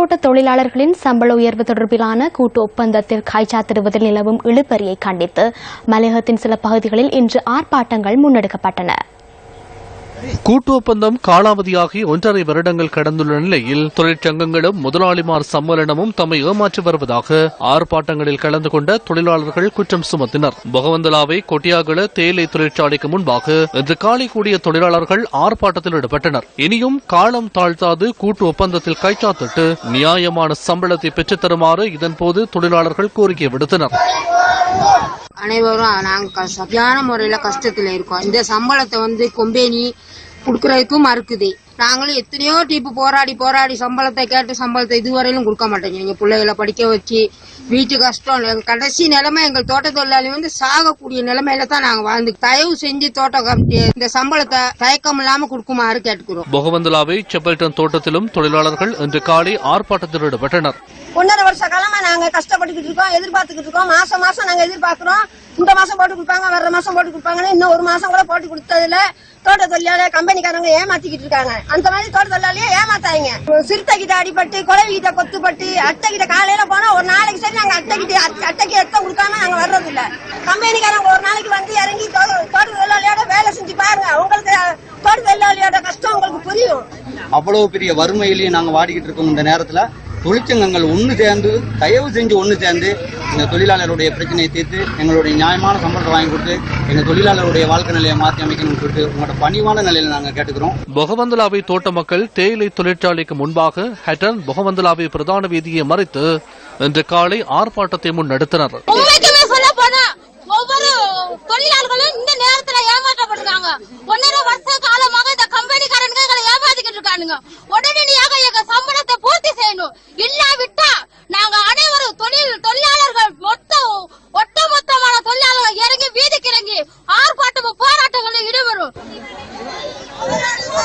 தோட்ட தொழிலாளர்களின் சம்பள உயர்வு தொடர்பிலான கூட்டு ஒப்பந்தத்தில் கைச்சாத்திடுவதில் நிலவும் இழுபறியை கண்டித்து மலையகத்தின் சில பகுதிகளில் இன்று ஆர்ப்பாட்டங்கள் முன்னெடுக்கப்பட்டன. கூட்டு ஒப்பந்தம் காலாவதியாகி 1.5 வருடங்கள் கடந்துள்ள நிலையில் தொழிற்சங்கங்களும் முதலாளிமார் சம்மேளனமும் தம்மை ஏமாற்றி வருவதாக ஆர்ப்பாட்டங்களில் கலந்து கொண்ட தொழிலாளர்கள் குற்றம் சுமத்தினர். பொகவந்தலாவை கொட்டியாகல தேயிலை தொழிற்சாலைக்கு முன்பாக இன்று காலை கூடிய தொழிலாளர்கள் ஆர்ப்பாட்டத்தில் ஈடுபட்டனர். இனியும் காலம் தாழ்த்தாது கூட்டு ஒப்பந்தத்தில் கைச்சாத்திட்டு நியாயமான சம்பளத்தை பெற்றுத் தருமாறு இதன்போது தொழிலாளர்கள் கோரிக்கை விடுத்தனர். அனைவரும் நாங்க சரியான முறையில கஷ்டத்துல இருக்கோம். இந்த சம்பளத்தை கம்பெனி குடுக்கறதுக்கும் மறுக்குது. நாங்களும் எத்தனையோ டீப்பு போராடி சம்பளத்தை கேட்டு சம்பளத்தை இதுவரையிலும் கொடுக்க மாட்டேங்க. எங்க பிள்ளைகளை படிக்க வச்சு வீட்டு கஷ்டம் கடைசி நிலைமை எங்கள் தோட்ட தொழிலாளி சாகக்கூடிய நிலைமையில தான் நாங்க வாழ்ந்து. தயவு செஞ்சு தோட்ட கமிட்டி இந்த சம்பளத்தை தயக்கம் இல்லாம கொடுக்குமாறு கேட்டுக்கிறோம். பொகவந்தலாவை செப்பல்டன் தோட்டத்திலும் தொழிலாளர்கள் இன்று காலை ஆர்ப்பாட்டத்தில் ஈடுபட்டனர். 1.5 வருஷ காலமா நாங்க கஷ்டப்பட்டுக்கிட்டு இருக்கோம், எதிர்பார்த்துக்கிட்டு இருக்கோம். மாசம் நாங்க எதிர்பார்க்கிறோம். இந்த மாசம் போட்டு கொடுப்பாங்க, வர்ற மாசம் போட்டு கொடுப்பாங்கன்னு இன்னும் 1 மாசம் கூட போட்டு கொடுத்ததுல தோட்ட தொழிலாளி கம்பெனிக்காரங்க ஏமாத்திக்கிட்டு இருக்காங்க. அந்த மாதிரி தோட்ட தொழிலாளியே ஏமாத்தாங்க. சிறுத்தை கிட்ட அடிபட்டு, குழவி கிட்ட கொத்துப்பட்டு, அட்டை கிட்ட காலையில போனா ஒரு நாளைக்கு சரி நாங்க அட்டைக்கு எத்தம் கொடுக்காம நாங்க வர்றது இல்ல. கம்பெனிக்காரங்க ஒரு நாளைக்கு வந்து இறங்கி தோட்ட தொழிலாளியோட வேலை செஞ்சு பாருங்க, உங்களுக்கு தோட்ட தொழிலாளியோட கஷ்டம் உங்களுக்கு புரியும். அவ்வளவு பெரிய வறுமையிலேயே நாங்க வாடிக்கிட்டு இருக்கோம். இந்த நேரத்துல தொழிற்சங்கங்கள் தயவு செஞ்சு ஒன்று சேர்ந்து எங்க தொழிலாளருடைய பிரச்சனையை தீர்த்து எங்களுடைய நியாயமான சம்பளத்தை வாங்கி கொடுத்து எங்க தொழிலாளருடைய வாழ்க்கை நிலையை மாற்றி அமைக்கணும்னு சொல்லிட்டு உங்களோட பணிவான நிலையில நாங்க கேட்டுக்கிறோம். பொகவந்தலாவை தோட்ட மக்கள் தேயிலை தொழிற்சாலைக்கு முன்பாக ஹட்டன் பொகவந்தலாவை பிரதான வீதியை மறைத்து இன்று காலை ஆர்ப்பாட்டத்தை முன்னெடுத்தனர். ஒவ்வொரு தொழிலாளர்களும் இந்த நேரத்துல ஏமாற்றப்பட்டிருக்காங்க. 1.5 வருஷ காலமாக இந்த கம்பெனிக்காரங்க ஏமாத்திக்கிட்டு இருக்கானுங்க. உடனடியாக எங்க சம்பளத்தை பூர்த்தி செய்யணும்.